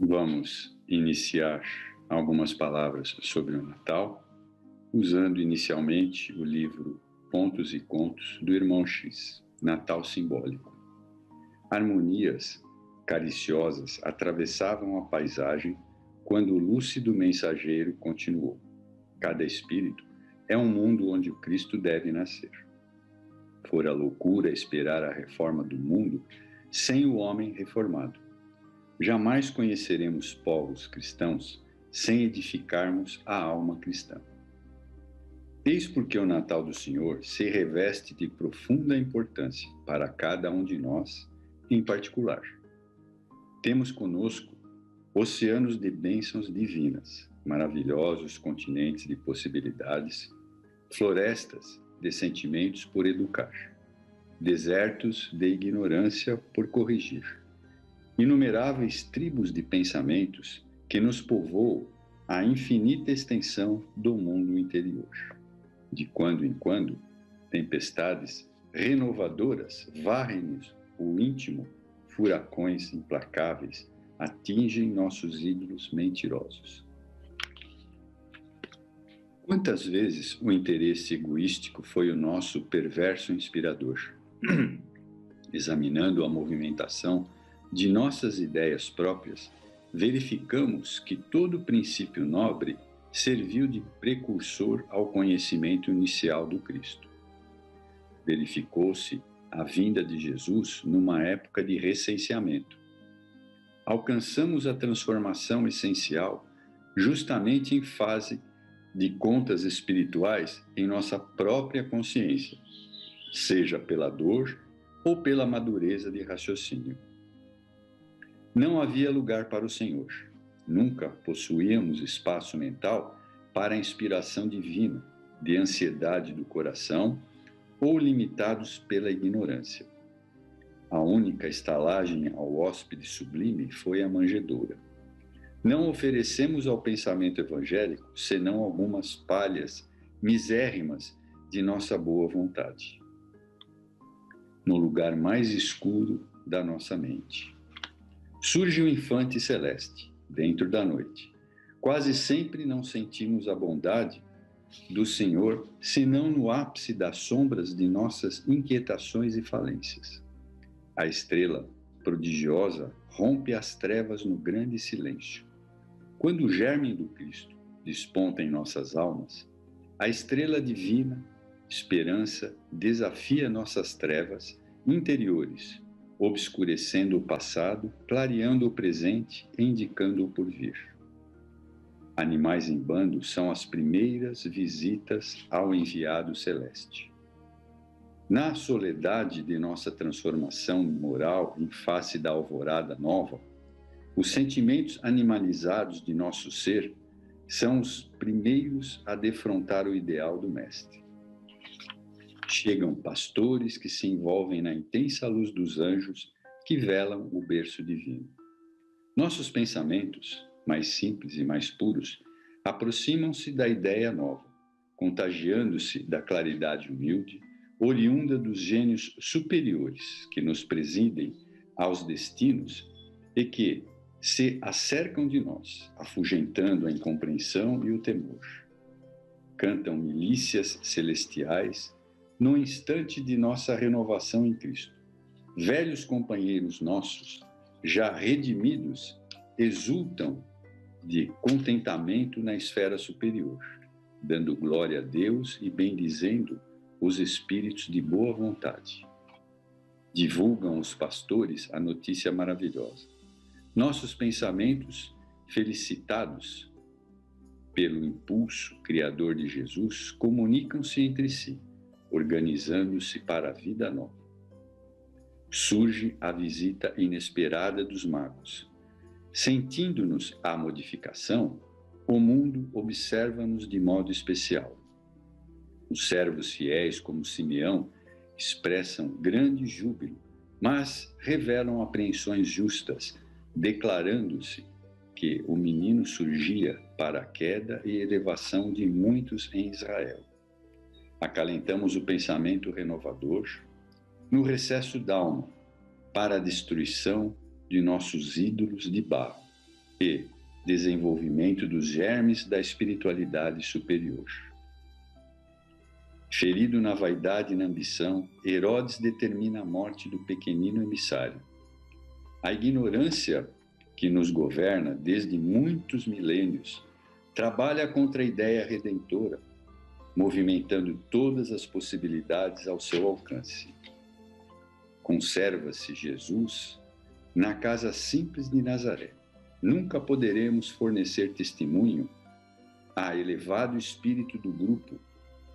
Vamos iniciar algumas palavras sobre o Natal, usando inicialmente o livro Pontos e Contos do Irmão X, Natal Simbólico. Harmonias cariciosas atravessavam a paisagem quando o lúcido mensageiro continuou: cada espírito é um mundo onde o Cristo deve nascer. Fora loucura esperar a reforma do mundo sem o homem reformado. Jamais conheceremos povos cristãos sem edificarmos a alma cristã. Eis porque o Natal do Senhor se reveste de profunda importância para cada um de nós, em particular. Temos conosco oceanos de bênçãos divinas, maravilhosos continentes de possibilidades, florestas de sentimentos por educar, desertos de ignorância por corrigir, inumeráveis tribos de pensamentos que nos povoam a infinita extensão do mundo interior. De quando em quando, tempestades renovadoras varrem-nos o íntimo, furacões implacáveis atingem nossos ídolos mentirosos. Quantas vezes o interesse egoístico foi o nosso perverso inspirador? Examinando a movimentação de nossas ideias próprias, verificamos que todo princípio nobre serviu de precursor ao conhecimento inicial do Cristo. Verificou-se a vinda de Jesus numa época de recenseamento. Alcançamos a transformação essencial justamente em fase de contas espirituais em nossa própria consciência, seja pela dor ou pela madureza de raciocínio. Não havia lugar para o Senhor. Nunca possuíamos espaço mental para a inspiração divina, de ansiedade do coração ou limitados pela ignorância. A única estalagem ao hóspede sublime foi a manjedoura. Não oferecemos ao pensamento evangélico senão algumas palhas misérrimas de nossa boa vontade, no lugar mais escuro da nossa mente. Surge o infante celeste, dentro da noite. Quase sempre não sentimos a bondade do Senhor, senão no ápice das sombras de nossas inquietações e falências. A estrela prodigiosa rompe as trevas no grande silêncio. Quando o germe do Cristo desponta em nossas almas, a estrela divina, esperança, desafia nossas trevas interiores, obscurecendo o passado, clareando o presente e indicando o porvir. Animais em bando são as primeiras visitas ao enviado celeste. Na soledade de nossa transformação moral em face da alvorada nova, os sentimentos animalizados de nosso ser são os primeiros a defrontar o ideal do Mestre. Chegam pastores que se envolvem na intensa luz dos anjos que velam o berço divino. Nossos pensamentos, mais simples e mais puros, aproximam-se da ideia nova, contagiando-se da claridade humilde, oriunda dos gênios superiores que nos presidem aos destinos e que se acercam de nós, afugentando a incompreensão e o temor. Cantam milícias celestiais no instante de nossa renovação em Cristo. Velhos companheiros nossos, já redimidos, exultam de contentamento na esfera superior, dando glória a Deus e bendizendo os espíritos de boa vontade. Divulgam os pastores a notícia maravilhosa. Nossos pensamentos, felicitados pelo impulso criador de Jesus, comunicam-se entre si, organizando-se para a vida nova. Surge a visita inesperada dos magos. Sentindo-nos a modificação, o mundo observa-nos de modo especial. Os servos fiéis, como Simeão, expressam grande júbilo, mas revelam apreensões justas, declarando-se que o menino surgia para a queda e elevação de muitos em Israel. Acalentamos o pensamento renovador no recesso d'alma para a destruição de nossos ídolos de barro. e desenvolvimento dos germes da espiritualidade superior. Ferido na vaidade e na ambição, Herodes determina a morte do pequenino emissário. A ignorância que nos governa desde muitos milênios trabalha contra a ideia redentora, movimentando todas as possibilidades ao seu alcance. Conserva-se Jesus na casa simples de Nazaré. Nunca poderemos fornecer testemunho a elevado espírito do grupo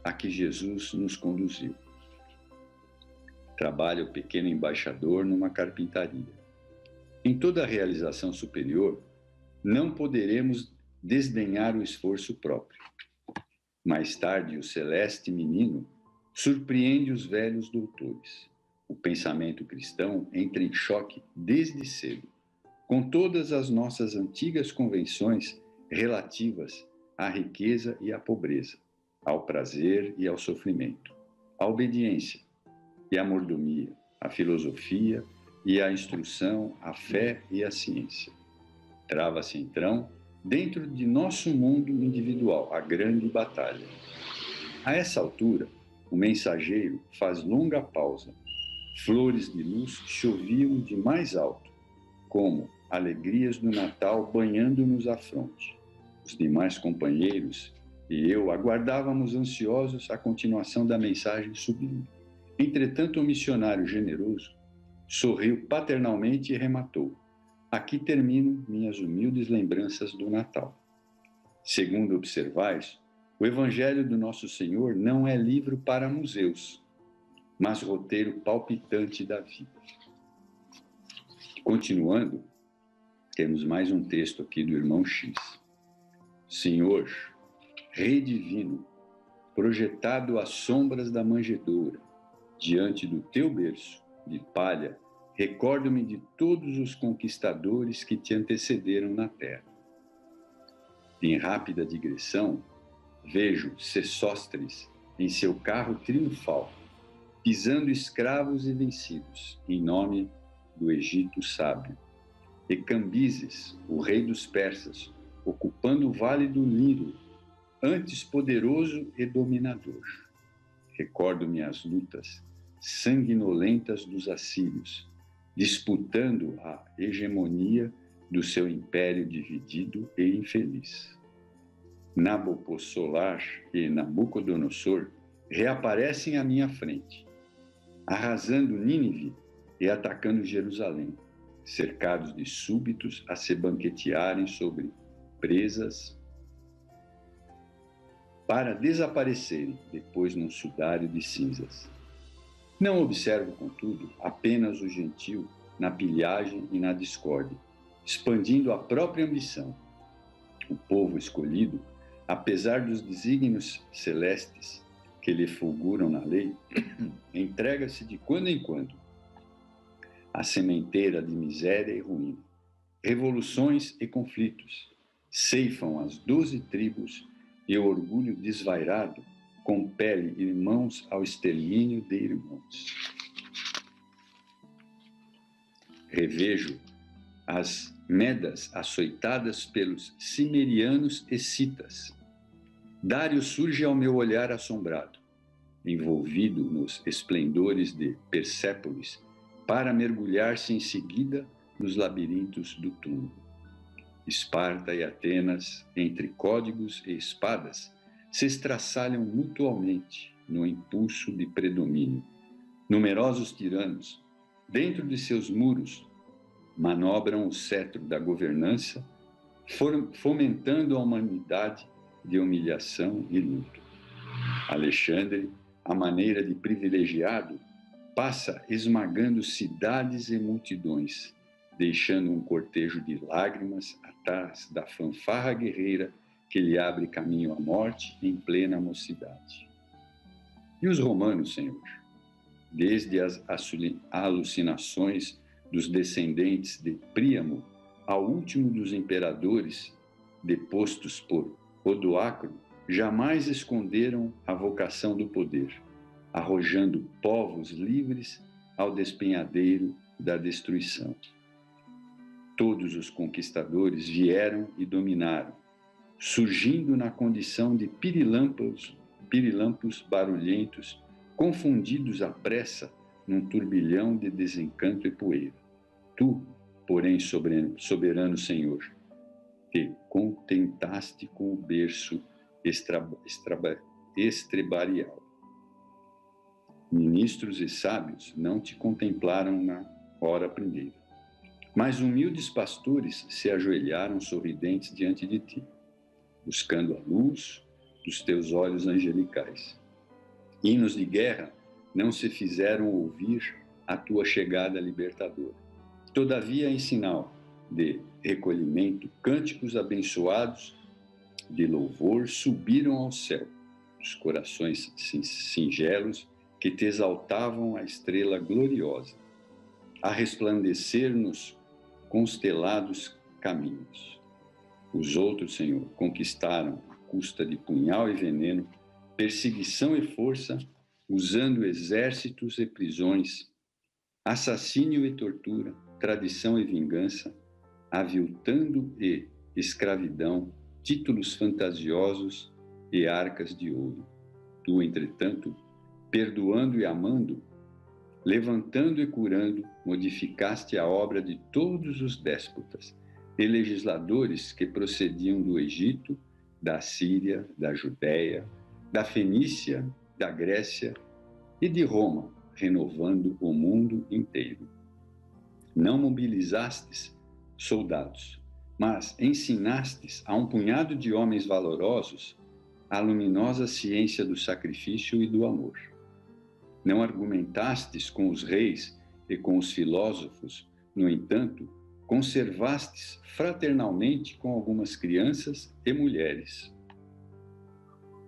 a que Jesus nos conduziu. Trabalha o pequeno embaixador numa carpintaria. Em toda a realização superior, não poderemos desdenhar o esforço próprio. Mais tarde, o celeste menino surpreende os velhos doutores. O pensamento cristão entra em choque desde cedo, com todas as nossas antigas convenções relativas à riqueza e à pobreza, ao prazer e ao sofrimento, à obediência e à mordomia, à filosofia e à instrução, à fé e à ciência. Trava-se então, dentro de nosso mundo individual, a grande batalha. A essa altura, o mensageiro faz longa pausa. Flores de luz choviam de mais alto, como alegrias do Natal banhando-nos a fronte. Os demais companheiros e eu aguardávamos ansiosos a continuação da mensagem sublime. Entretanto, o missionário generoso sorriu paternalmente e rematou: aqui termino minhas humildes lembranças do Natal. Segundo observais, o Evangelho do Nosso Senhor não é livro para museus, mas roteiro palpitante da vida. Continuando, temos mais um texto aqui do irmão X. Senhor, Rei divino, projetado às sombras da manjedoura, diante do teu berço de palha, recordo-me de todos os conquistadores que te antecederam na terra. Em rápida digressão, vejo Sesostres em seu carro triunfal, pisando escravos e vencidos, em nome do Egito sábio. E Cambises, o rei dos persas, ocupando o vale do Nilo, antes poderoso e dominador. Recordo-me as lutas sanguinolentas dos assírios, disputando a hegemonia do seu império dividido e infeliz. Nabopossolar e Nabucodonosor reaparecem à minha frente, arrasando Nínive e atacando Jerusalém, cercados de súbitos a se banquetearem sobre presas para desaparecerem depois num sudário de cinzas. Não observo, contudo, apenas o gentil na pilhagem e na discórdia, expandindo a própria ambição. O povo escolhido, apesar dos desígnios celestes que lhe fulguram na lei, entrega-se de quando em quando à sementeira de miséria e ruína. Revoluções e conflitos ceifam as 12 tribos e o orgulho desvairado compele irmãos ao extermínio de irmãos. Revejo as Medas açoitadas pelos cimerianos e citas. Dário surge ao meu olhar assombrado, envolvido nos esplendores de Persépolis, para mergulhar-se em seguida nos labirintos do túmulo. Esparta e Atenas, entre códigos e espadas, se estraçalham mutualmente no impulso de predomínio. Numerosos tiranos, dentro de seus muros, manobram o cetro da governança, fomentando a humanidade de humilhação e luto. Alexandre, à maneira de privilegiado, passa esmagando cidades e multidões, deixando um cortejo de lágrimas atrás da fanfarra guerreira que lhe abre caminho à morte em plena mocidade. E os romanos, Senhor? Desde as alucinações dos descendentes de Príamo ao último dos imperadores depostos por Odoacro, jamais esconderam a vocação do poder, arrojando povos livres ao despenhadeiro da destruição. Todos os conquistadores vieram e dominaram, surgindo na condição de pirilampos barulhentos, confundidos à pressa num turbilhão de desencanto e poeira. Tu, porém, soberano Senhor, te contentaste com o berço estrebarial. Ministros e sábios não te contemplaram na hora primeira, mas humildes pastores se ajoelharam sorridentes diante de ti, buscando a luz dos teus olhos angelicais. Hinos de guerra não se fizeram ouvir a tua chegada libertadora. Todavia, em sinal de recolhimento, cânticos abençoados de louvor subiram ao céu, os corações singelos que te exaltavam a estrela gloriosa, a resplandecer nos constelados caminhos. Os outros, Senhor, conquistaram à custa de punhal e veneno, perseguição e força, usando exércitos e prisões, assassínio e tortura, tradição e vingança, aviltando e escravidão, títulos fantasiosos e arcas de ouro. Tu, entretanto, perdoando e amando, levantando e curando, modificaste a obra de todos os déspotas e legisladores que procediam do Egito, da Síria, da Judéia, da Fenícia, da Grécia e de Roma, renovando o mundo inteiro. Não mobilizastes soldados, mas ensinastes a um punhado de homens valorosos a luminosa ciência do sacrifício e do amor. Não argumentastes com os reis e com os filósofos, no entanto, conservastes fraternalmente com algumas crianças e mulheres,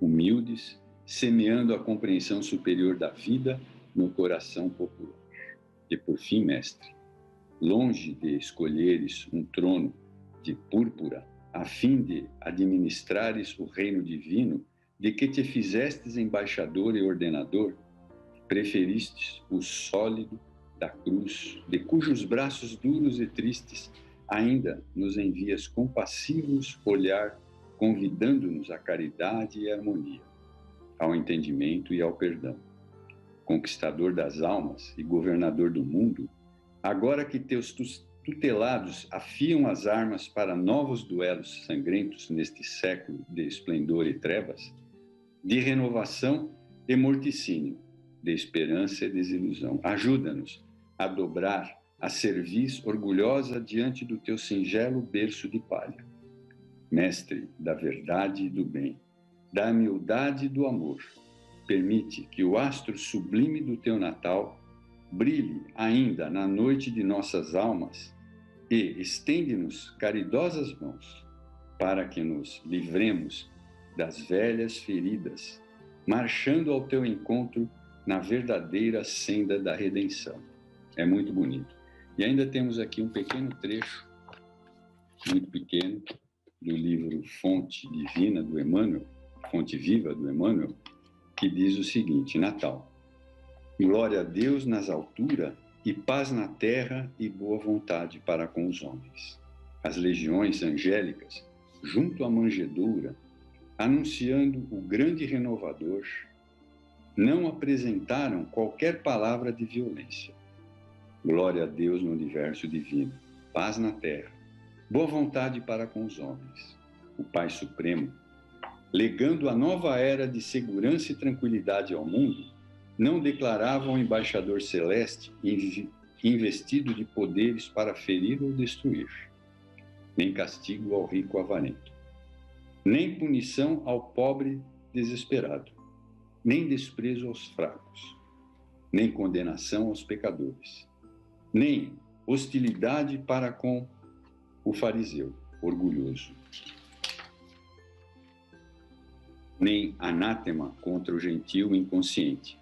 humildes, semeando a compreensão superior da vida no coração popular. E por fim, mestre, longe de escolheres um trono de púrpura, a fim de administrares o reino divino, de que te fizestes embaixador e ordenador, preferistes o sólido da cruz, de cujos braços duros e tristes ainda nos envias compassivos olhar, convidando-nos à caridade e harmonia, ao entendimento e ao perdão. Conquistador das almas e governador do mundo, agora que teus tutelados afiam as armas para novos duelos sangrentos neste século de esplendor e trevas, de renovação e morticínio, de esperança e desilusão, ajuda-nos a dobrar a cerviz orgulhosa diante do teu singelo berço de palha. Mestre da verdade e do bem, da humildade e do amor, permite que o astro sublime do teu Natal brilhe ainda na noite de nossas almas e estende-nos caridosas mãos para que nos livremos das velhas feridas, marchando ao teu encontro na verdadeira senda da redenção. É muito bonito. E ainda temos aqui um pequeno trecho, muito pequeno, do livro Fonte Divina do Emmanuel, Fonte Viva do Emmanuel, que diz o seguinte: Natal. Glória a Deus nas alturas e paz na terra e boa vontade para com os homens. As legiões angélicas, junto à manjedoura, anunciando o grande renovador, não apresentaram qualquer palavra de violência. Glória a Deus no universo divino, paz na terra, boa vontade para com os homens. O Pai Supremo, legando a nova era de segurança e tranquilidade ao mundo, não declarava um embaixador celeste investido de poderes para ferir ou destruir, nem castigo ao rico avarento, nem punição ao pobre desesperado, nem desprezo aos fracos, nem condenação aos pecadores, nem hostilidade para com o fariseu orgulhoso, nem anátema contra o gentio inconsciente.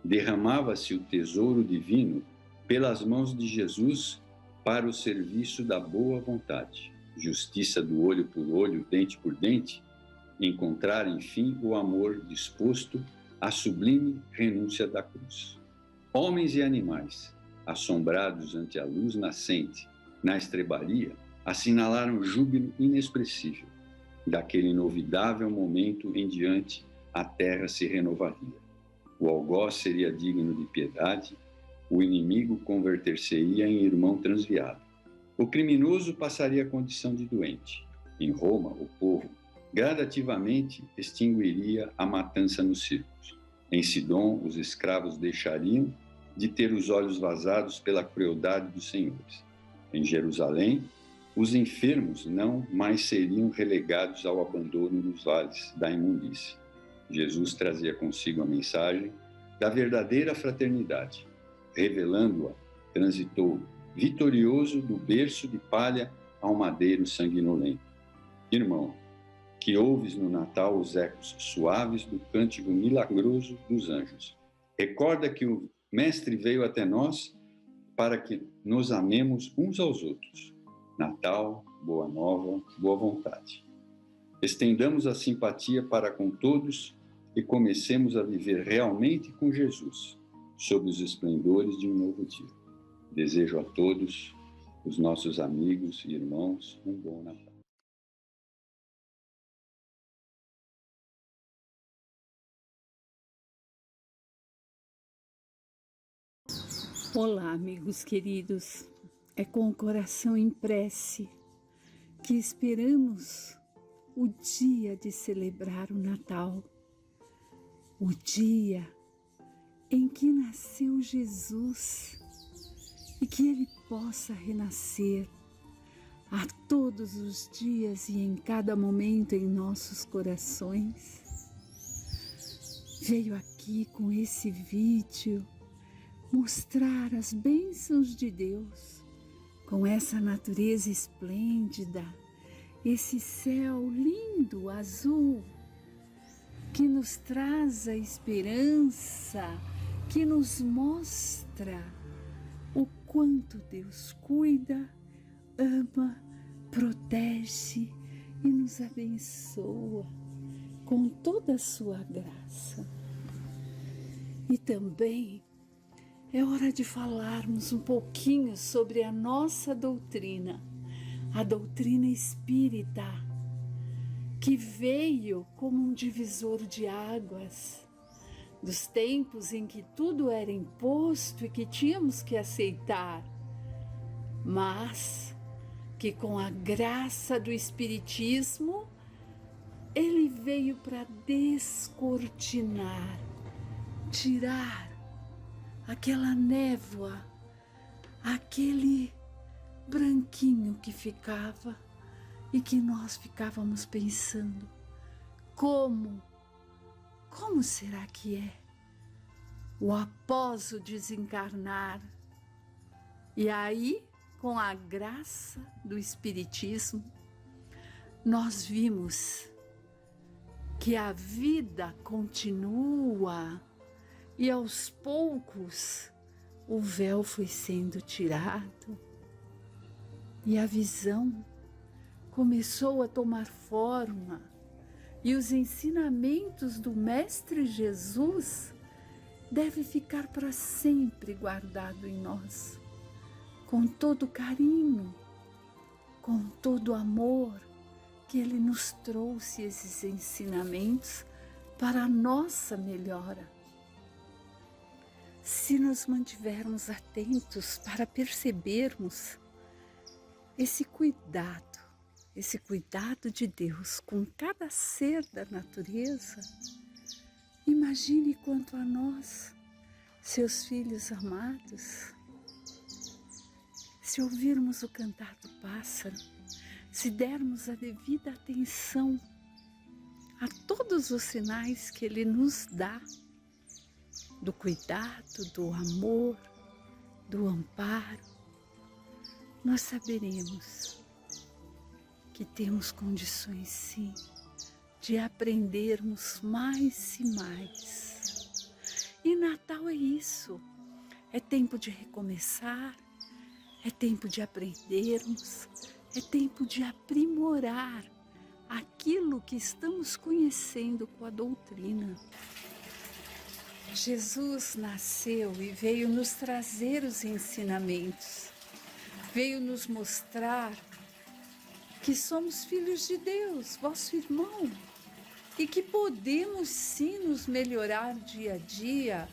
Derramava-se o tesouro divino pelas mãos de Jesus para o serviço da boa vontade, justiça do olho por olho, dente por dente, encontrar, enfim, o amor disposto à sublime renúncia da cruz. Homens e animais, assombrados ante a luz nascente, na estrebaria, assinalaram júbilo inexpressível. Daquele inovidável momento em diante, a terra se renovaria. O algoz seria digno de piedade, o inimigo converter-se-ia em irmão transviado. O criminoso passaria a condição de doente. Em Roma, o povo gradativamente extinguiria a matança nos circos. Em Sidom, os escravos deixariam de ter os olhos vazados pela crueldade dos senhores. Em Jerusalém, os enfermos não mais seriam relegados ao abandono nos vales da imundície. Jesus trazia consigo a mensagem da verdadeira fraternidade. Revelando-a, transitou vitorioso do berço de palha ao madeiro sanguinolento. Irmão, que ouves no Natal os ecos suaves do cântico milagroso dos anjos. Recorda que o Mestre veio até nós para que nos amemos uns aos outros. Natal, boa nova, boa vontade. Estendamos a simpatia para com todos e comecemos a viver realmente com Jesus, sob os esplendores de um novo dia. Desejo a todos, os nossos amigos e irmãos, um bom Natal. Olá, amigos queridos. É com o coração em prece que esperamos o dia de celebrar o Natal, o dia em que nasceu Jesus e que Ele possa renascer a todos os dias e em cada momento em nossos corações. Veio aqui com esse vídeo mostrar as bênçãos de Deus, com essa natureza esplêndida, esse céu lindo, azul, que nos traz a esperança, que nos mostra o quanto Deus cuida, ama, protege e nos abençoa com toda a sua graça. E também é hora de falarmos um pouquinho sobre a nossa doutrina, a doutrina espírita, que veio como um divisor de águas, dos tempos em que tudo era imposto e que tínhamos que aceitar, mas que com a graça do Espiritismo, ele veio para descortinar, tirar aquela névoa, aquele branquinho que ficava e que nós ficávamos pensando, como será que é o após o desencarnar? E aí, com a graça do Espiritismo, nós vimos que a vida continua e aos poucos o véu foi sendo tirado e a visão começou a tomar forma e os ensinamentos do Mestre Jesus devem ficar para sempre guardado em nós, com todo carinho, com todo amor que Ele nos trouxe esses ensinamentos para a nossa melhora. Se nos mantivermos atentos para percebermos esse cuidado de Deus com cada ser da natureza, imagine quanto a nós, seus filhos amados, se ouvirmos o cantar do pássaro, se dermos a devida atenção a todos os sinais que Ele nos dá, do cuidado, do amor, do amparo, nós saberemos que temos condições, sim, de aprendermos mais e mais. E Natal é isso, é tempo de recomeçar, é tempo de aprendermos, é tempo de aprimorar aquilo que estamos conhecendo com a doutrina. Jesus nasceu e veio nos trazer os ensinamentos veio nos mostrar que somos filhos de Deus, vosso irmão, e que podemos sim nos melhorar dia a dia,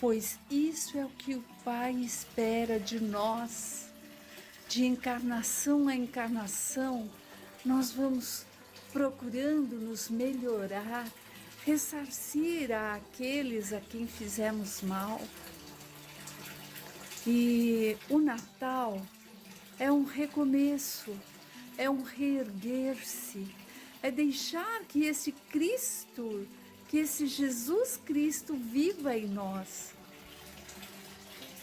pois isso é o que o Pai espera de nós. De encarnação a encarnação, nós vamos procurando nos melhorar, ressarcir àqueles a quem fizemos mal. E o Natal é um recomeço, é um reerguer-se, é deixar que esse Cristo, que esse Jesus Cristo viva em nós.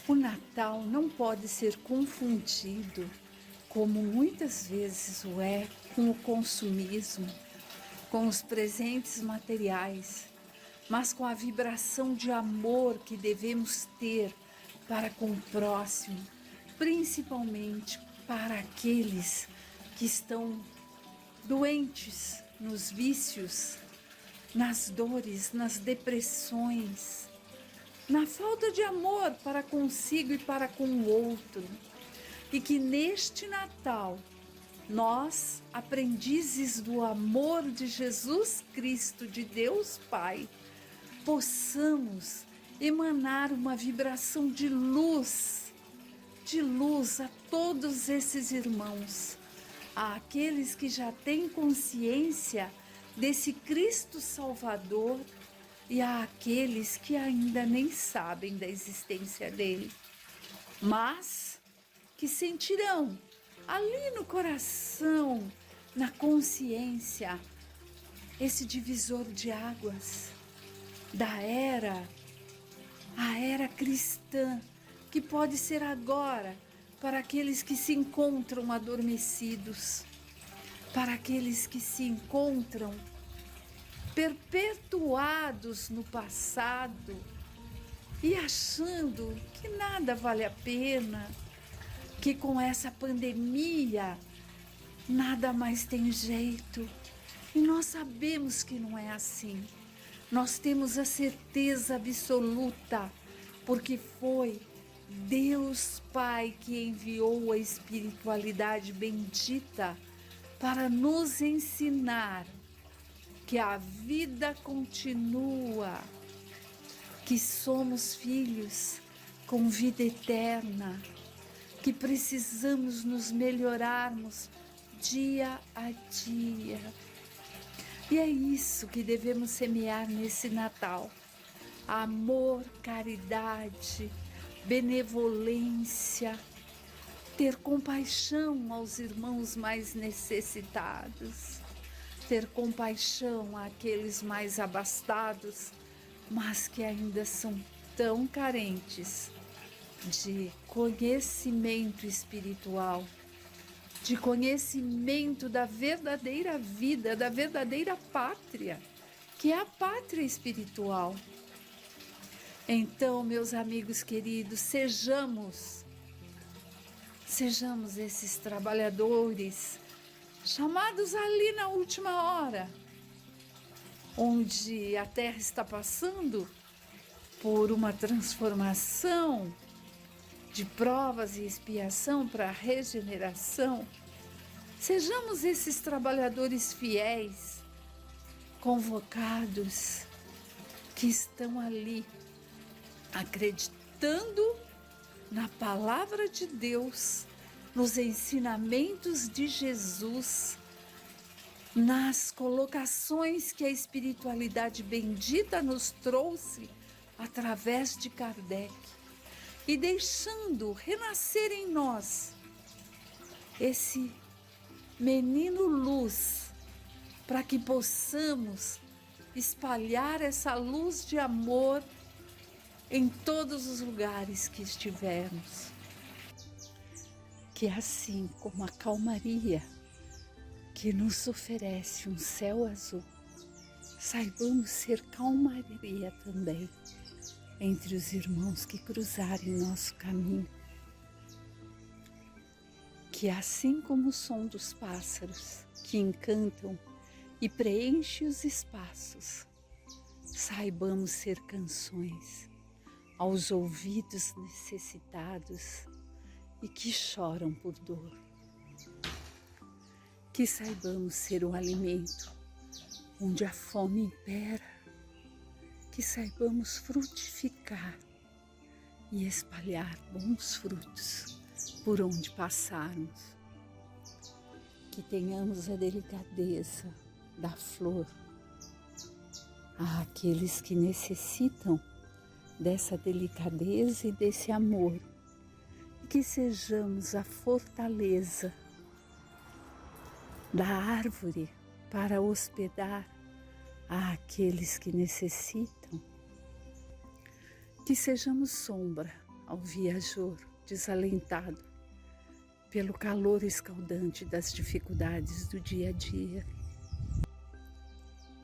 O Natal não pode ser confundido, como muitas vezes o é, com o consumismo, com os presentes materiais, mas com a vibração de amor que devemos ter para com o próximo, principalmente para aqueles que estão doentes nos vícios, nas dores, nas depressões, na falta de amor para consigo e para com o outro. E que neste Natal, nós, aprendizes do amor de Jesus Cristo, de Deus Pai, possamos emanar uma vibração de luz a todos esses irmãos, àqueles que já têm consciência desse Cristo Salvador e àqueles que ainda nem sabem da existência dele, mas que sentirão ali no coração, na consciência, esse divisor de águas da a era cristã, que pode ser agora para aqueles que se encontram adormecidos, para aqueles que se encontram perpetuados no passado e achando que nada vale a pena, que com essa pandemia nada mais tem jeito. E nós sabemos que não é assim. Nós temos a certeza absoluta, porque foi Deus Pai que enviou a espiritualidade bendita para nos ensinar que a vida continua, que somos filhos com vida eterna, que precisamos nos melhorarmos dia a dia. E é isso que devemos semear nesse Natal: amor, caridade, benevolência, ter compaixão aos irmãos mais necessitados, ter compaixão àqueles mais abastados, mas que ainda são tão carentes de conhecimento espiritual, de conhecimento da verdadeira vida, da verdadeira pátria, que é a pátria espiritual. Então, meus amigos queridos, sejamos esses trabalhadores chamados ali na última hora, onde a Terra está passando por uma transformação de provas e expiação para a regeneração. Sejamos esses trabalhadores fiéis, convocados, que estão ali acreditando na palavra de Deus, nos ensinamentos de Jesus, nas colocações que a espiritualidade bendita nos trouxe através de Kardec, e deixando renascer em nós esse menino luz, para que possamos espalhar essa luz de amor em todos os lugares que estivermos. Que assim como a calmaria que nos oferece um céu azul, saibamos ser calmaria também entre os irmãos que cruzarem nosso caminho. Que assim como o som dos pássaros que encantam e preenchem os espaços, saibamos ser canções aos ouvidos necessitados e que choram por dor. Que saibamos ser um alimento onde a fome impera, que saibamos frutificar e espalhar bons frutos por onde passarmos. Que tenhamos a delicadeza da flor àqueles que necessitam dessa delicadeza e desse amor. E que sejamos a fortaleza da árvore para hospedar àqueles que necessitam. Que sejamos sombra ao viajor desalentado pelo calor escaldante das dificuldades do dia a dia.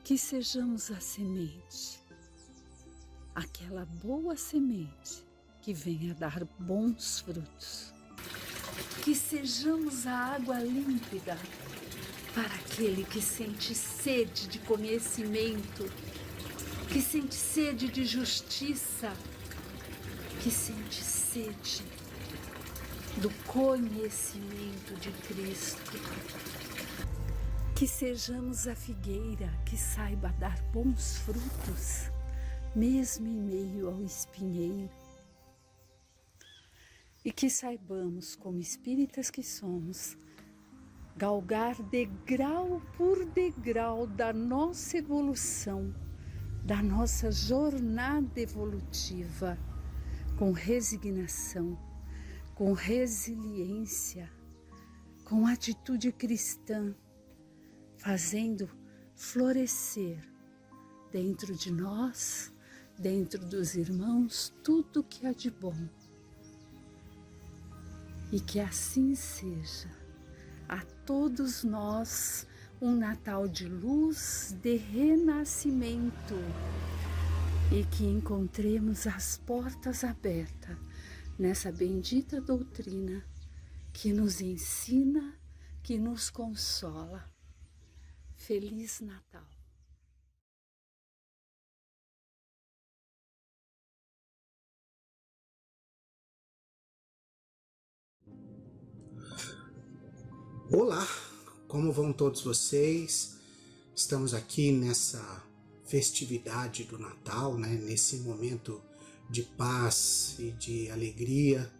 Que sejamos a semente, aquela boa semente que venha dar bons frutos. Que sejamos a água límpida para aquele que sente sede de conhecimento, que sente sede de justiça, que sente sede do conhecimento de Cristo. Que sejamos a figueira que saiba dar bons frutos, mesmo em meio ao espinheiro. E que saibamos, como espíritas que somos, galgar degrau por degrau da nossa evolução, da nossa jornada evolutiva, com resignação, com resiliência, com atitude cristã, fazendo florescer dentro de nós, dentro dos irmãos, tudo que há de bom. E que assim seja. A todos nós, um Natal de luz, de renascimento, e que encontremos as portas abertas nessa bendita doutrina que nos ensina, que nos consola. Feliz Natal! Olá, como vão todos vocês? Estamos aqui nessa festividade do Natal, nesse momento de paz e de alegria,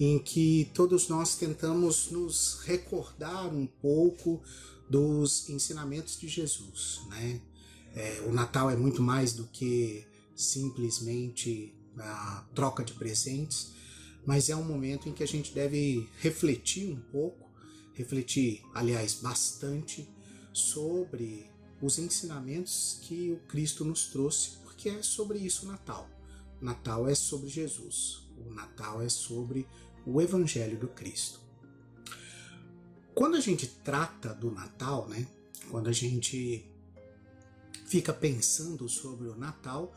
em que todos nós tentamos nos recordar um pouco dos ensinamentos de Jesus. O Natal é muito mais do que simplesmente a troca de presentes, mas é um momento em que a gente deve refletir um pouco, aliás, bastante, sobre os ensinamentos que o Cristo nos trouxe, porque é sobre isso o Natal. O Natal é sobre Jesus, o Natal é sobre o Evangelho do Cristo. Quando a gente trata do Natal, quando a gente fica pensando sobre o Natal,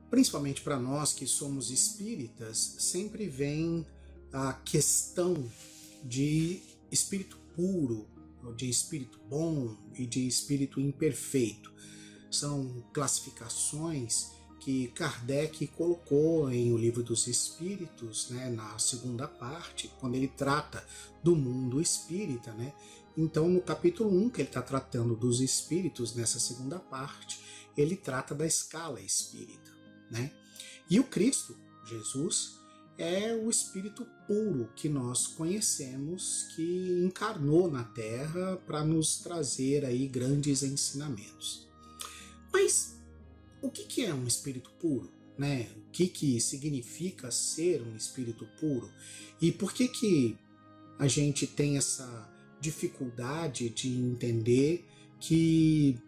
principalmente para nós que somos espíritas, sempre vem a questão de espírito puro, de espírito bom e de espírito imperfeito. São classificações que Kardec colocou em O Livro dos Espíritos, na segunda parte, quando ele trata do mundo espírita. Então, no capítulo 1, que ele está tratando dos espíritos, nessa segunda parte, ele trata da escala espírita. E o Cristo, Jesus, é o espírito puro que nós conhecemos, que encarnou na Terra para nos trazer aí grandes ensinamentos. Mas o que é um espírito puro? O que significa ser um espírito puro? E por que a gente tem essa dificuldade de entender que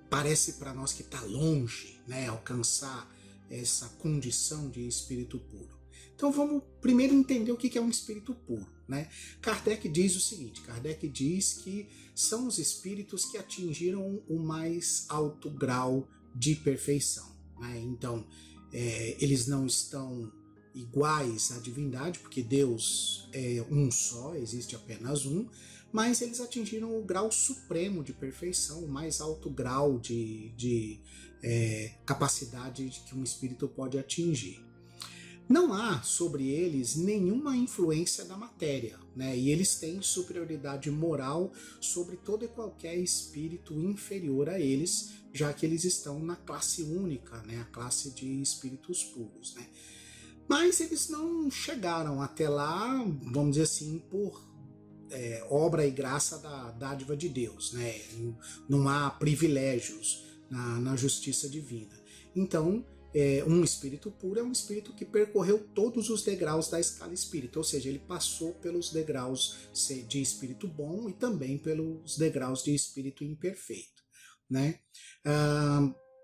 parece para nós que está longe, alcançar essa condição de espírito puro? Então vamos primeiro entender o que é um espírito puro. Kardec diz o seguinte: Kardec diz que são os espíritos que atingiram o mais alto grau de perfeição. Então eles não estão iguais à divindade, porque Deus é um só, existe apenas um, mas eles atingiram o grau supremo de perfeição, o mais alto grau de capacidade que um espírito pode atingir. Não há sobre eles nenhuma influência da matéria, né? E eles têm superioridade moral sobre todo e qualquer espírito inferior a eles, já que eles estão na classe única, né? A classe de espíritos puros, né? Mas eles não chegaram até lá, vamos dizer assim, por obra e graça da dádiva de Deus, né? Não há privilégios na justiça divina. Então, um espírito puro é um espírito que percorreu todos os degraus da escala espírita, ou seja, ele passou pelos degraus de espírito bom e também pelos degraus de espírito imperfeito, né?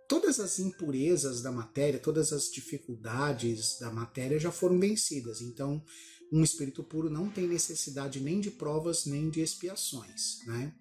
Todas as impurezas da matéria, todas as dificuldades da matéria já foram vencidas. Então, um espírito puro não tem necessidade nem de provas, nem de expiações, né?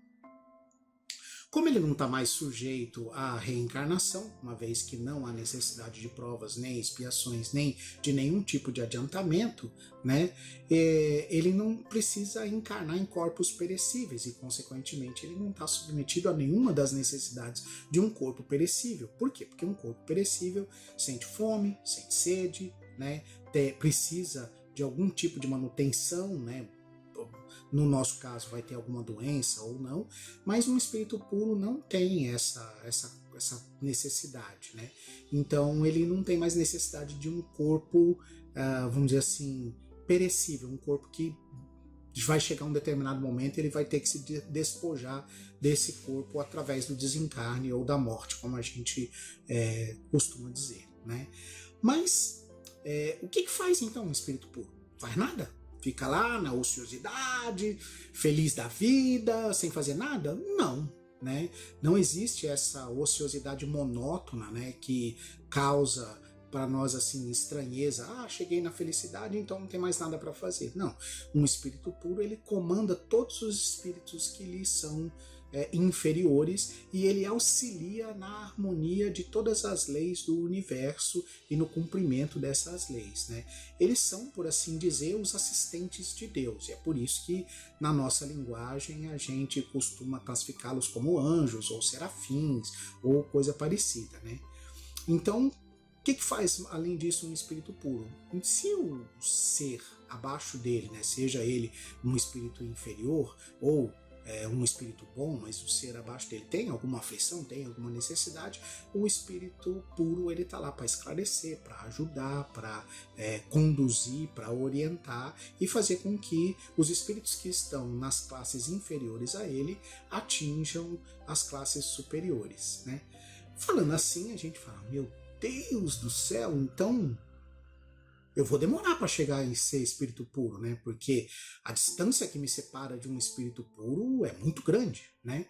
Como ele não está mais sujeito à reencarnação, uma vez que não há necessidade de provas, nem expiações, nem de nenhum tipo de adiantamento, né? Ele não precisa encarnar em corpos perecíveis e, consequentemente, ele não está submetido a nenhuma das necessidades de um corpo perecível. Por quê? Porque um corpo perecível sente fome, sente sede, né? Precisa de algum tipo de manutenção, né? No nosso caso vai ter alguma doença ou não, mas um espírito puro não tem essa necessidade, né? Então ele não tem mais necessidade de um corpo, vamos dizer assim, perecível, um corpo que vai chegar um determinado momento, ele vai ter que se despojar desse corpo através do desencarne ou da morte, como a gente costuma dizer, né? Mas o que faz então um espírito puro? Faz nada? Fica lá na ociosidade, feliz da vida, sem fazer nada? Não, né? Não existe essa ociosidade monótona, né, que causa para nós assim estranheza. Cheguei na felicidade, então não tem mais nada para fazer. Não, um espírito puro, ele comanda todos os espíritos que lhe são inferiores e ele auxilia na harmonia de todas as leis do universo e no cumprimento dessas leis, né? Eles são, por assim dizer, os assistentes de Deus, e é por isso que na nossa linguagem a gente costuma classificá-los como anjos ou serafins ou coisa parecida, né? Então, o que faz, além disso, um espírito puro? Se o ser abaixo dele, né, seja ele um espírito inferior ou um espírito bom, mas o ser abaixo dele tem alguma aflição, tem alguma necessidade, o espírito puro ele está lá para esclarecer, para ajudar, para conduzir, para orientar e fazer com que os espíritos que estão nas classes inferiores a ele atinjam as classes superiores, né? Falando assim, a gente fala, meu Deus do céu, então eu vou demorar para chegar em ser espírito puro, né? Porque a distância que me separa de um espírito puro é muito grande, né?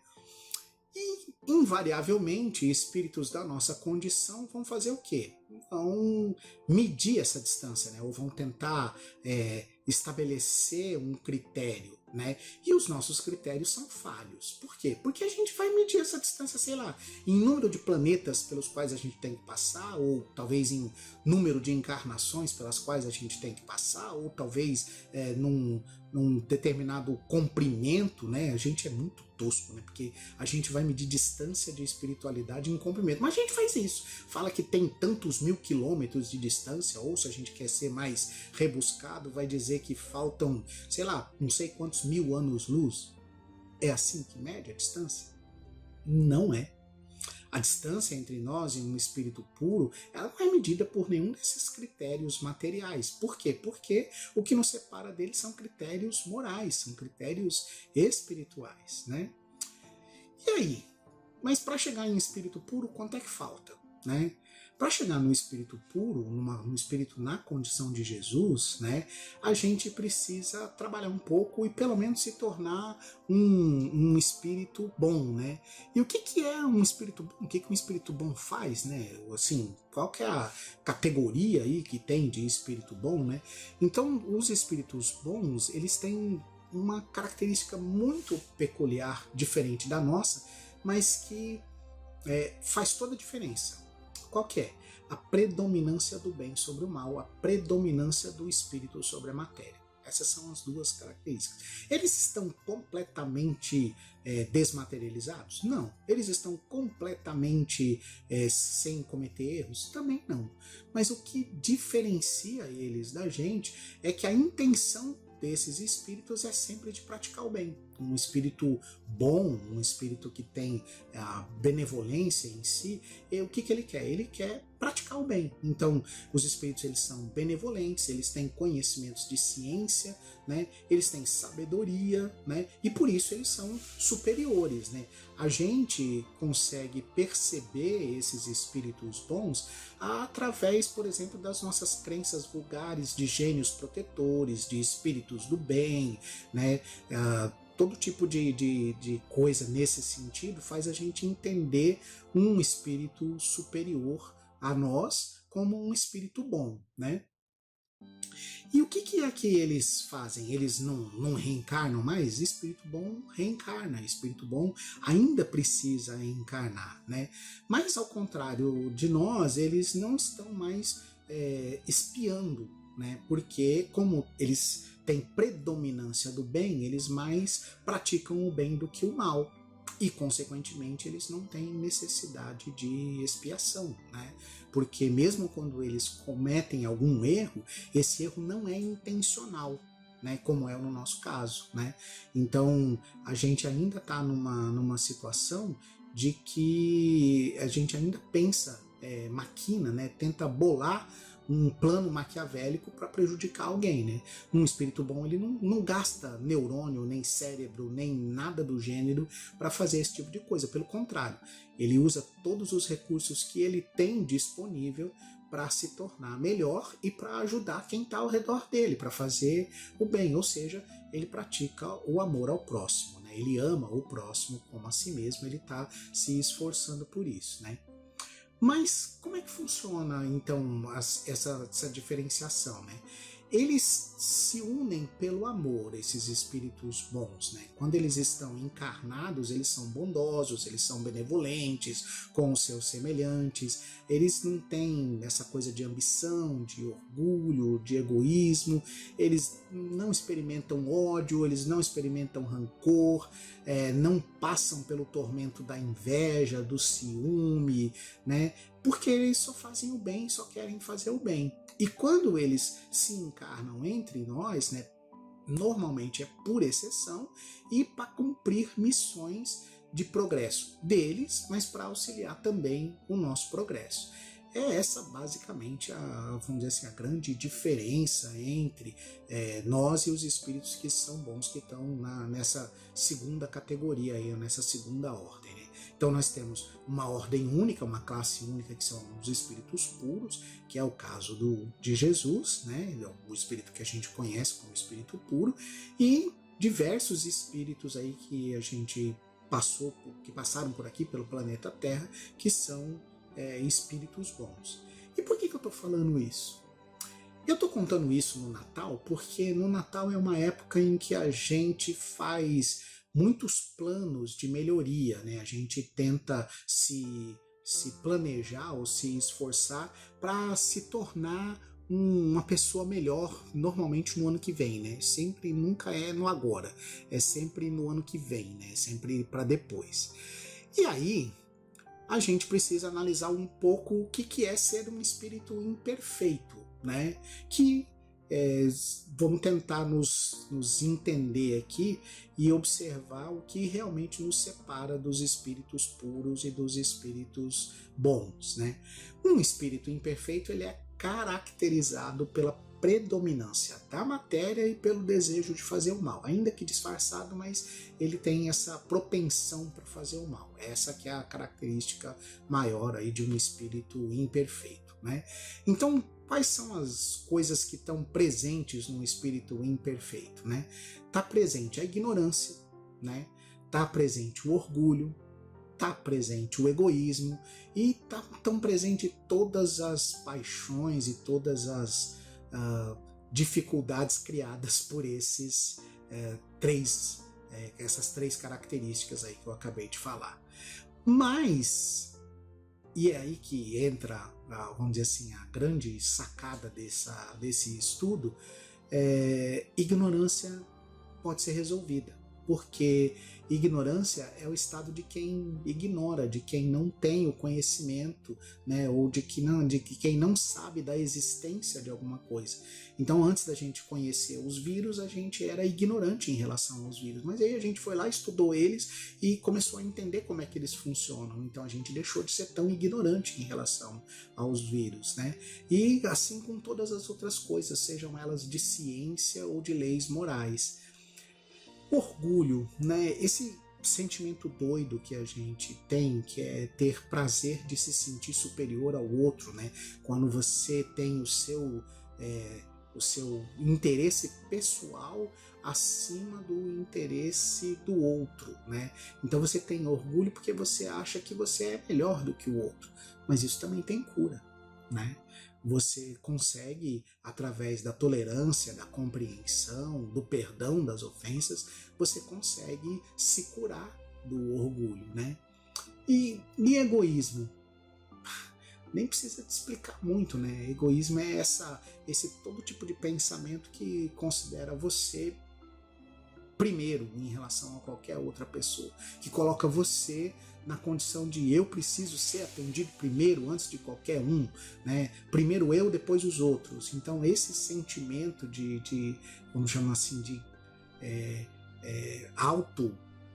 E, invariavelmente, espíritos da nossa condição vão fazer o quê? Vão medir essa distância, né? Ou vão tentar estabelecer um critério, né? E os nossos critérios são falhos. Por quê? Porque a gente vai medir essa distância, sei lá, em número de planetas pelos quais a gente tem que passar, ou talvez em número de encarnações pelas quais a gente tem que passar, ou talvez num determinado comprimento, né? A gente é muito tosco, né? Porque a gente vai medir distância de espiritualidade em comprimento. Mas a gente faz isso. Fala que tem tantos 1000 quilômetros de distância, ou se a gente quer ser mais rebuscado, vai dizer que faltam, sei lá, não sei quantos 1000 anos-luz. É assim que mede a distância? Não é. A distância entre nós e um espírito puro, ela não é medida por nenhum desses critérios materiais. Por quê? Porque o que nos separa deles são critérios morais, são critérios espirituais, né? E aí? Mas para chegar em espírito puro, quanto é que falta, né? Para chegar no espírito puro, no espírito na condição de Jesus, né, a gente precisa trabalhar um pouco e pelo menos se tornar um espírito bom, né? E o que é um espírito bom? O que um espírito bom faz, né? Assim, qual que é a categoria aí que tem de espírito bom, né? Então, os espíritos bons, eles têm uma característica muito peculiar, diferente da nossa, mas que faz toda a diferença. Qual que é? A predominância do bem sobre o mal, a predominância do espírito sobre a matéria. Essas são as duas características. Eles estão completamente desmaterializados? Não. Eles estão completamente sem cometer erros? Também não. Mas o que diferencia eles da gente é que a intenção desses espíritos é sempre de praticar o bem. Um espírito bom, um espírito que tem a benevolência em si, o que ele quer? Ele quer praticar o bem. Então, os espíritos, eles são benevolentes, eles têm conhecimentos de ciência, né? Eles têm sabedoria, né? E por isso eles são superiores, né? A gente consegue perceber esses espíritos bons através, por exemplo, das nossas crenças vulgares de gênios protetores, de espíritos do bem, né? Todo tipo de coisa nesse sentido faz a gente entender um espírito superior a nós como um espírito bom, né? E o que é que eles fazem? Eles não reencarnam mais? Espírito bom reencarna, espírito bom ainda precisa encarnar, né? Mas ao contrário de nós, eles não estão mais espiando, né? Porque como eles têm predominância do bem, eles mais praticam o bem do que o mal. E, consequentemente, eles não têm necessidade de expiação, né? Porque mesmo quando eles cometem algum erro, esse erro não é intencional, né? Como é no nosso caso, né? Então, a gente ainda está numa situação de que a gente ainda pensa, maquina, né? Tenta bolar um plano maquiavélico para prejudicar alguém, né? Um espírito bom, ele não gasta neurônio, nem cérebro, nem nada do gênero para fazer esse tipo de coisa. Pelo contrário, ele usa todos os recursos que ele tem disponível para se tornar melhor e para ajudar quem está ao redor dele, para fazer o bem. Ou seja, ele pratica o amor ao próximo, né? Ele ama o próximo como a si mesmo, ele está se esforçando por isso, né? Mas como é que funciona, então, essa diferenciação, né? Eles se unem pelo amor, esses espíritos bons, né? Quando eles estão encarnados, eles são bondosos, eles são benevolentes com os seus semelhantes, eles não têm essa coisa de ambição, de orgulho, de egoísmo, eles não experimentam ódio, eles não experimentam rancor, não passam pelo tormento da inveja, do ciúme, né? Porque eles só fazem o bem, só querem fazer o bem. E quando eles se encarnam entre nós, né, normalmente é por exceção e para cumprir missões de progresso deles, mas para auxiliar também o nosso progresso. É essa basicamente vamos dizer assim, a grande diferença entre nós e os espíritos que são bons, que estão nessa segunda categoria, aí, nessa segunda ordem, né? Então nós temos uma ordem única, uma classe única, que são os espíritos puros, que é o caso de Jesus, né? O espírito que a gente conhece como espírito puro, e diversos espíritos aí que a gente que passaram por aqui pelo planeta Terra, que são espíritos bons. E por que eu estou falando isso? Eu estou contando isso no Natal porque no Natal é uma época em que a gente faz muitos planos de melhoria, né? A gente tenta se planejar ou se esforçar para se tornar uma pessoa melhor, normalmente no ano que vem, né? Sempre, nunca é no agora, é sempre no ano que vem, né? Sempre para depois. E aí, a gente precisa analisar um pouco o que é ser um espírito imperfeito, né? Que vamos tentar nos entender aqui e observar o que realmente nos separa dos espíritos puros e dos espíritos bons, né? Um espírito imperfeito, ele é caracterizado pela predominância da matéria e pelo desejo de fazer o mal, ainda que disfarçado, mas ele tem essa propensão para fazer o mal. Essa que é a característica maior aí de um espírito imperfeito, né? Então, quais são as coisas que estão presentes num espírito imperfeito, né? Tá presente a ignorância, né? Tá presente o orgulho, tá presente o egoísmo e tão presente todas as paixões e todas as dificuldades criadas por essas três características aí que eu acabei de falar. Mas, e é aí que entra, vamos dizer assim, a grande sacada desse estudo, ignorância pode ser resolvida, porque ignorância é o estado de quem ignora, de quem não tem o conhecimento, né, ou de quem não sabe da existência de alguma coisa. Então, antes da gente conhecer os vírus, a gente era ignorante em relação aos vírus, mas aí a gente foi lá, estudou eles e começou a entender como é que eles funcionam. Então, a gente deixou de ser tão ignorante em relação aos vírus, né? E assim com todas as outras coisas, sejam elas de ciência ou de leis morais. Orgulho, né? Esse sentimento doido que a gente tem, que é ter prazer de se sentir superior ao outro, né? Quando você tem o seu interesse pessoal acima do interesse do outro, né? Então você tem orgulho porque você acha que você é melhor do que o outro, mas isso também tem cura, né? Você consegue, através da tolerância, da compreensão, do perdão das ofensas, você consegue se curar do orgulho, né? E egoísmo? Nem precisa te explicar muito, né? Egoísmo é esse todo tipo de pensamento que considera você primeiro em relação a qualquer outra pessoa, que coloca você na condição de eu preciso ser atendido primeiro antes de qualquer um, né? Primeiro eu, depois os outros. Então esse sentimento de vamos chamar assim, de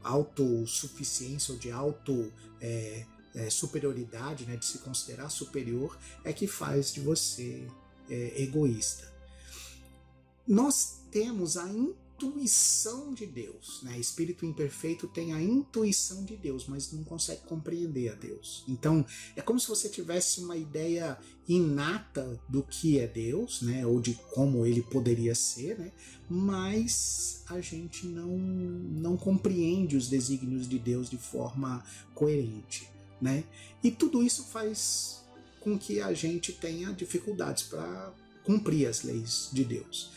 autossuficiência ou de superioridade, né? De se considerar superior, é que faz de você egoísta. Nós temos a intuição de Deus, né? Espírito imperfeito tem a intuição de Deus, mas não consegue compreender a Deus. Então é como se você tivesse uma ideia inata do que é Deus, né? Ou de como ele poderia ser, né? Mas a gente não compreende os desígnios de Deus de forma coerente, né? E tudo isso faz com que a gente tenha dificuldades para cumprir as leis de Deus.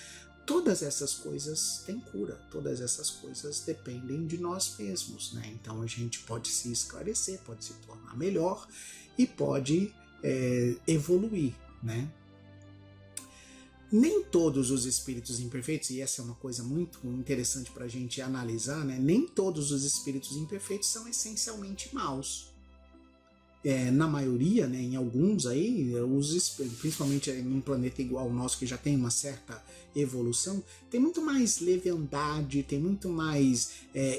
Todas essas coisas têm cura, todas essas coisas dependem de nós mesmos, né? Então a gente pode se esclarecer, pode se tornar melhor e pode evoluir, né? Nem todos os espíritos imperfeitos, e essa é uma coisa muito interessante para a gente analisar, né? Nem todos os espíritos imperfeitos são essencialmente maus. Na maioria, né, em alguns aí, principalmente em um planeta igual ao nosso, que já tem uma certa evolução, tem muito mais leviandade, tem muito mais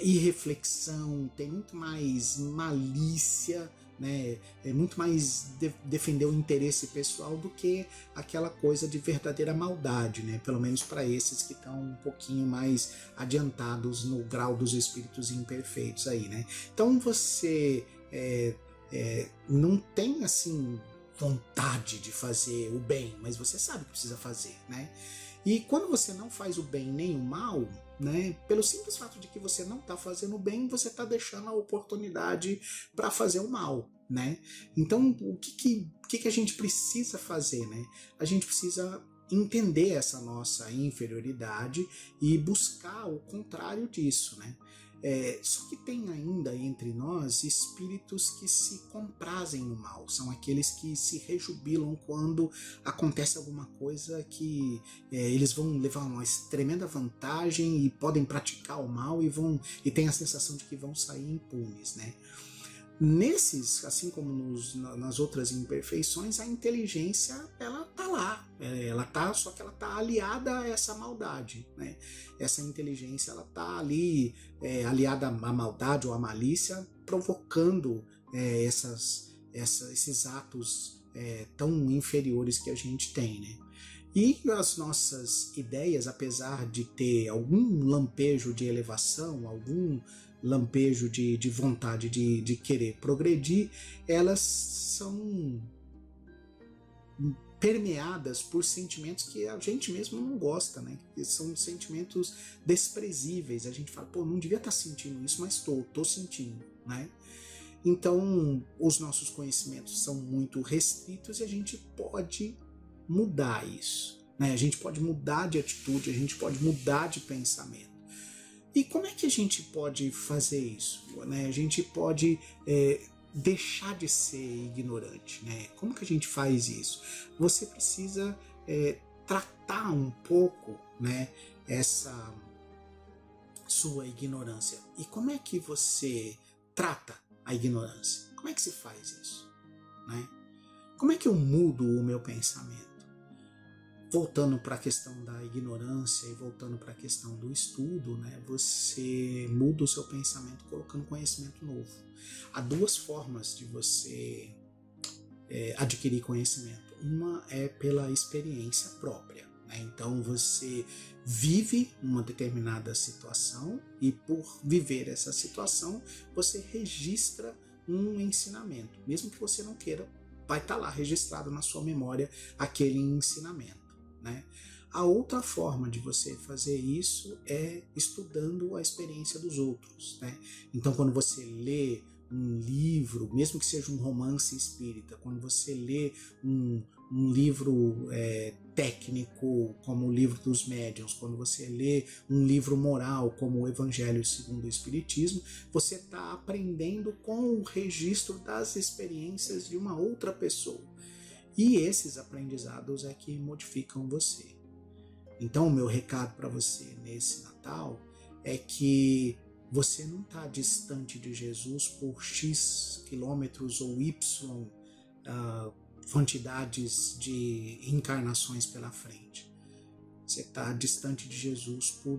irreflexão, tem muito mais malícia, né, muito mais defender o interesse pessoal do que aquela coisa de verdadeira maldade, né, pelo menos para esses que estão um pouquinho mais adiantados no grau dos espíritos imperfeitos aí, né. Então você não tem assim vontade de fazer o bem, mas você sabe que precisa fazer, né? E quando você não faz o bem nem o mal, né? Pelo simples fato de que você não está fazendo o bem, você está deixando a oportunidade para fazer o mal, né? Então, o que a gente precisa fazer, né? A gente precisa entender essa nossa inferioridade e buscar o contrário disso, né? Só que tem ainda entre nós espíritos que se comprazem no mal, são aqueles que se rejubilam quando acontece alguma coisa que eles vão levar uma tremenda vantagem e podem praticar o mal e tem a sensação de que vão sair impunes, né? Nesses, assim como nas outras imperfeições, a inteligência ela tá lá, só que ela tá aliada a essa maldade, né? Essa inteligência ela tá ali aliada à maldade ou à malícia, provocando esses atos tão inferiores que a gente tem, né? E as nossas ideias, apesar de ter algum lampejo de elevação, algum lampejo de vontade de querer progredir, elas são permeadas por sentimentos que a gente mesmo não gosta, né? Que são sentimentos desprezíveis. A gente fala, pô, não devia estar sentindo isso, mas tô sentindo, né? Então, os nossos conhecimentos são muito restritos e a gente pode mudar isso, né? A gente pode mudar de atitude, a gente pode mudar de pensamento. E como é que a gente pode fazer isso, né? A gente pode deixar de ser ignorante, né? Como que a gente faz isso? Você precisa tratar um pouco, né, essa sua ignorância. E como é que você trata a ignorância? Como é que se faz isso, né? Como é que eu mudo o meu pensamento? Voltando para a questão da ignorância e voltando para a questão do estudo, né, você muda o seu pensamento colocando conhecimento novo. Há duas formas de você adquirir conhecimento. Uma é pela experiência própria, né? Então você vive uma determinada situação e por viver essa situação você registra um ensinamento. Mesmo que você não queira, vai estar lá registrado na sua memória aquele ensinamento, né? A outra forma de você fazer isso é estudando a experiência dos outros, né? Então, quando você lê um livro, mesmo que seja um romance espírita, quando você lê um livro técnico, como o Livro dos Médiuns, quando você lê um livro moral, como o Evangelho segundo o Espiritismo, você está aprendendo com o registro das experiências de uma outra pessoa. E esses aprendizados é que modificam você. Então, o meu recado para você nesse Natal é que você não está distante de Jesus por X quilômetros ou Y quantidades de encarnações pela frente. Você está distante de Jesus por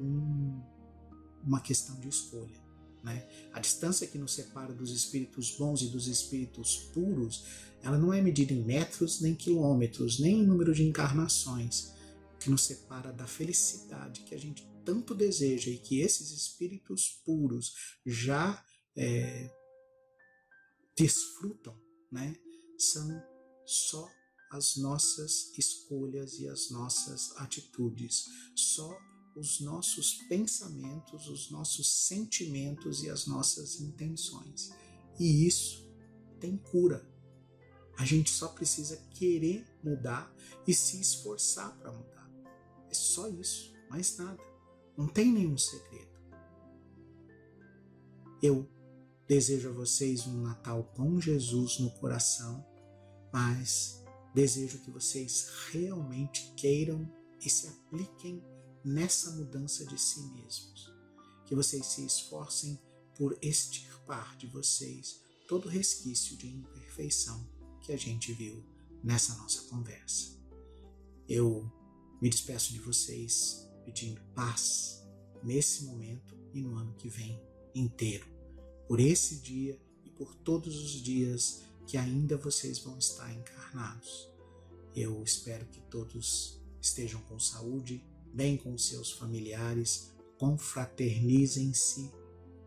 uma questão de escolha, né? A distância que nos separa dos espíritos bons e dos espíritos puros, ela não é medida em metros, nem quilômetros, nem em número de encarnações. O que nos separa da felicidade que a gente tanto deseja e que esses espíritos puros já desfrutam, né, são só as nossas escolhas e as nossas atitudes, só os nossos pensamentos, os nossos sentimentos e as nossas intenções. E isso tem cura. A gente só precisa querer mudar e se esforçar para mudar. É só isso, mais nada. Não tem nenhum segredo. Eu desejo a vocês um Natal com Jesus no coração, mas desejo que vocês realmente queiram e se apliquem nessa mudança de si mesmos. Que vocês se esforcem por extirpar de vocês todo resquício de imperfeição que a gente viu nessa nossa conversa. Eu me despeço de vocês pedindo paz nesse momento e no ano que vem inteiro, por esse dia e por todos os dias que ainda vocês vão estar encarnados. Eu espero que todos estejam com saúde, bem com seus familiares, confraternizem-se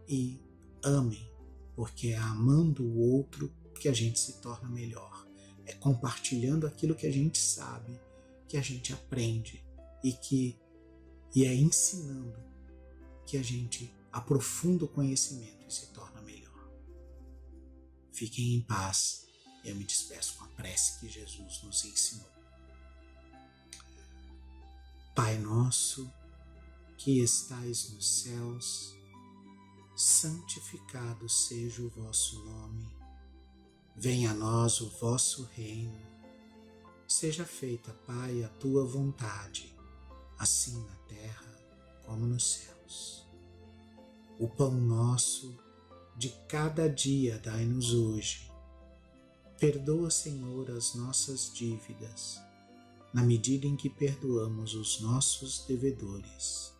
e amem, porque é amando o outro que a gente se torna melhor. É compartilhando aquilo que a gente sabe, que a gente aprende e é ensinando que a gente aprofunda o conhecimento e se torna melhor. Fiquem em paz. Eu me despeço com a prece que Jesus nos ensinou. Pai nosso, que estais nos céus, santificado seja o vosso nome. Venha a nós o vosso reino. Seja feita, Pai, a tua vontade, assim na terra como nos céus. O pão nosso de cada dia dai-nos hoje. Perdoa, Senhor, as nossas dívidas, na medida em que perdoamos os nossos devedores.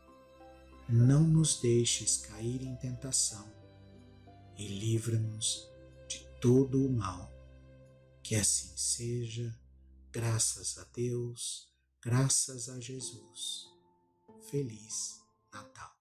Não nos deixes cair em tentação e livra-nos de todo o mal. Que assim seja, graças a Deus, graças a Jesus. Feliz Natal.